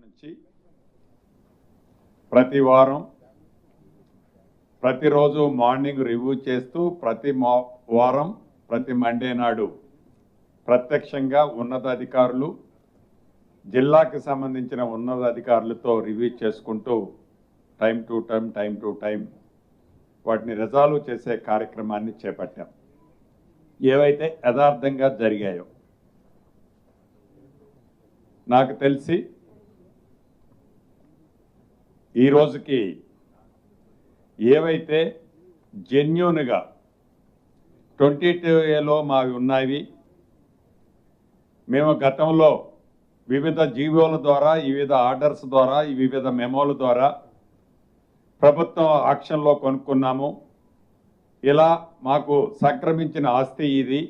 నుంచి ప్రతి వారం ప్రతిరోజు మార్నింగ్ రివ్యూ చేస్తూ ప్రతి వారం ప్రతి మండే నాడు ప్రత్యక్షంగా ఉన్నతాధికారులు జిల్లాకి సంబంధించిన ఉన్నతాధికారులతో రివ్యూ చేసుకుంటూ టైం టు టైం వాటిని రిజాల్వ్ చేసే కార్యక్రమాన్ని చేపట్టాం. ఏవైతే యథార్థంగా జరిగాయో నాకు తెలిసి ఈ రోజుకి ఏవైతే జెన్యూన్గా 22A మావి ఉన్నాయి, మేము గతంలో వివిధ జీవోల ద్వారా వివిధ ఆర్డర్స్ ద్వారా వివిధ మెమోల ద్వారా ప్రభుత్వం ఆక్షన్లో కొనుక్కున్నాము, ఇలా మాకు సంక్రమించిన ఆస్తి ఇది,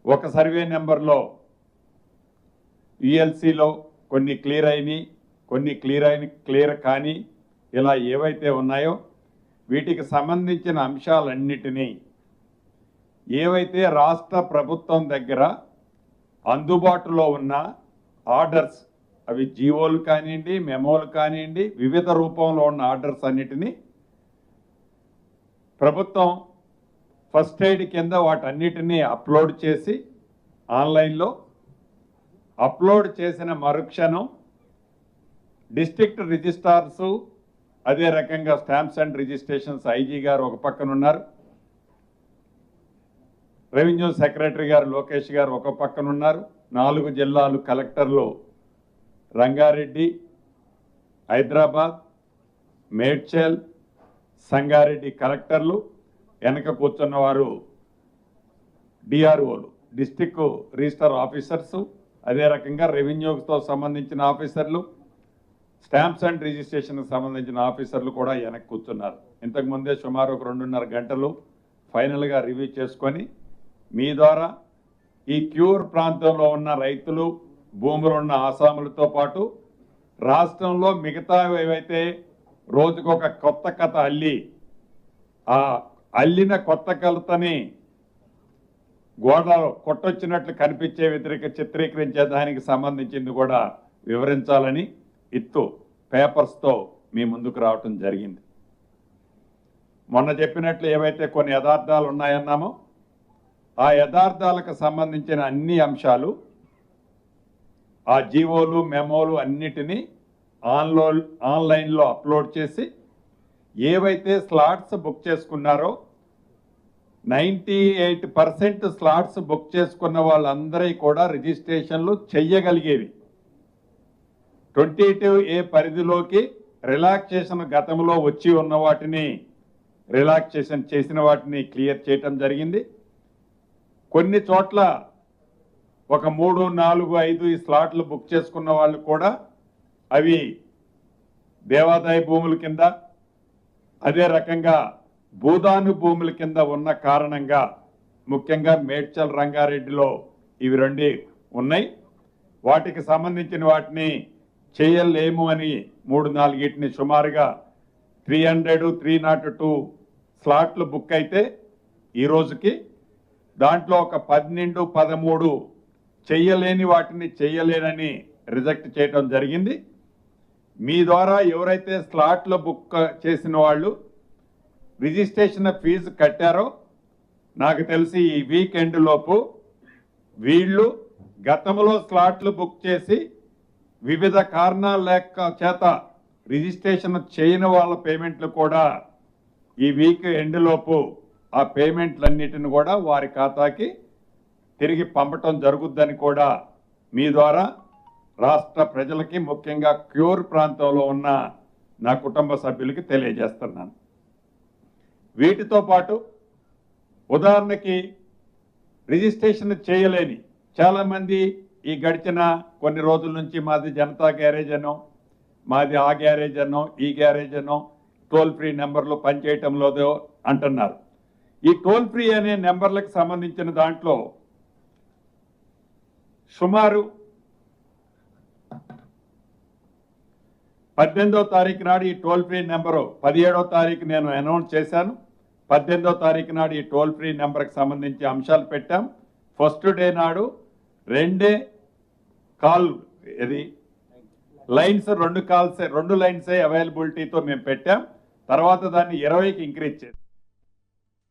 ఒక సర్వే నెంబర్లో యుఎల్సిలో కొన్ని క్లియర్ అయినాయి, కొన్ని క్లియర్ కానీ ఇలా ఏవైతే ఉన్నాయో వీటికి సంబంధించిన అంశాలన్నిటినీ ఏవైతే రాష్ట్ర ప్రభుత్వం దగ్గర అందుబాటులో ఉన్న ఆర్డర్స్, అవి జీవోలు కానివ్వండి మెమోలు కానివ్వండి వివిధ రూపంలో ఉన్న ఆర్డర్స్ అన్నిటినీ ప్రభుత్వం ఫస్ట్ ఎయిడ్ కింద వాటన్నిటినీ అప్లోడ్ చేసి ఆన్లైన్లో అప్లోడ్ చేసిన మరుక్షణం డిస్ట్రిక్ట్ రిజిస్ట్రార్సు, అదే రకంగా స్టాంప్స్ అండ్ రిజిస్ట్రేషన్స్ ఐజీ గారు ఒక పక్కన ఉన్నారు, రెవెన్యూ సెక్రటరీ గారు లోకేష్ గారు ఒక పక్కన ఉన్నారు, 4 జిల్లాలు కలెక్టర్లు రంగారెడ్డి, హైదరాబాద్, మేడ్చల్, సంగారెడ్డి కలెక్టర్లు, వెనక కూర్చున్నవారు డిఆర్ఓలు డిస్ట్రిక్ట్ రిజిస్టర్ ఆఫీసర్సు, అదే రకంగా రెవెన్యూతో సంబంధించిన ఆఫీసర్లు, స్టాంప్స్ అండ్ రిజిస్ట్రేషన్కి సంబంధించిన ఆఫీసర్లు కూడా వెనక్కి కూర్చున్నారు. ఇంతకుముందే సుమారు ఒక 2.5 గంటలు ఫైనల్గా రివ్యూ చేసుకొని మీ ద్వారా ఈ క్యూర్ ప్రాంతంలో ఉన్న రైతులు, భూములు ఉన్న ఆసాములతో పాటు రాష్ట్రంలో మిగతా ఏవైతే రోజుకొక కొత్త కథ అల్లి ఆ అల్లిన కొత్త కథని గోడలో కొట్టొచ్చినట్లు కనిపించే చిత్రీకరించే దానికి సంబంధించింది కూడా వివరించాలని పేపర్స్తో మీ ముందుకు రావటం జరిగింది. మొన్న చెప్పినట్లు ఏవైతే కొన్ని యథార్థాలు ఉన్నాయన్నామో ఆ యథార్థాలకు సంబంధించిన అన్ని అంశాలు ఆ జీవోలు మెమోలు అన్నిటినీ ఆన్లైన్లో అప్లోడ్ చేసి ఏవైతే స్లాట్స్ బుక్ చేసుకున్నారో 98% స్లాట్స్ బుక్ చేసుకున్న వాళ్ళందరూ కూడా రిజిస్ట్రేషన్లు చెయ్యగలిగేవి. 22A పరిధిలోకి రిలాక్సేషన్ గతంలో వచ్చి ఉన్న వాటిని రిలాక్సేషన్ చేసిన వాటిని క్లియర్ చేయటం జరిగింది. కొన్ని చోట్ల ఒక 3, 4, 5 ఈ స్లాట్లు బుక్ చేసుకున్న వాళ్ళు కూడా అవి దేవాదాయ భూముల కింద, అదే రకంగా భూదాను భూముల కింద ఉన్న కారణంగా ముఖ్యంగా మేడ్చల్, రంగారెడ్డిలో ఇవి 2 ఉన్నాయి. వాటికి సంబంధించిన వాటిని చేయలేము అని 3-4 సుమారుగా 300, 302 స్లాట్లు బుక్ అయితే ఈ రోజుకి దాంట్లో ఒక 12, 13 చెయ్యలేని వాటిని చెయ్యలేనని రిజెక్ట్ చేయడం జరిగింది. మీ ద్వారా ఎవరైతే స్లాట్లు బుక్ చేసిన వాళ్ళు రిజిస్ట్రేషన్ ఫీజు కట్టారో నాకు తెలిసి ఈ వీకెండ్ లోపు వీళ్ళు గతంలో స్లాట్లు బుక్ చేసి వివిధ కారణాల లేక చేత రిజిస్ట్రేషన్ చేయని వాళ్ళ పేమెంట్లు కూడా ఈ వీక్ ఎండ్ లోపు ఆ పేమెంట్లన్నిటిని కూడా వారి ఖాతాకి తిరిగి పంపటం జరుగుద్దని కూడా మీ ద్వారా రాష్ట్ర ప్రజలకి, ముఖ్యంగా క్యూర్ ప్రాంతంలో ఉన్న నా కుటుంబ సభ్యులకి తెలియజేస్తున్నాను. వీటితో పాటు ఉదాహరణకి రిజిస్ట్రేషన్ చేయలేని చాలామంది ఈ గడిచిన కొన్ని రోజుల నుంచి మాది జనతా గ్యారేజ్ అనో, మాది ఆ గ్యారేజ్ అనో, ఈ గ్యారేజ్ అనో టోల్ ఫ్రీ నెంబర్లు పనిచేయటం లేదో అంటున్నారు. ఈ టోల్ ఫ్రీ అనే నెంబర్లకు సంబంధించిన దాంట్లో సుమారు 18వ తారీఖు నాడు ఈ టోల్ ఫ్రీ నెంబరు 17వ తారీఖు నేను అనౌన్స్ చేశాను. 18వ తారీఖు నాడు ఈ టోల్ ఫ్రీ నెంబర్కి సంబంధించి అంశాలు పెట్టాం. ఫస్ట్ డే నాడు 2 కాల్ ఇది లైన్స్ 2 లైన్సే అవైలబిలిటీతో మేము పెట్టాం. తర్వాత దాన్ని 20కి ఇంక్రీజ్ చేసాం.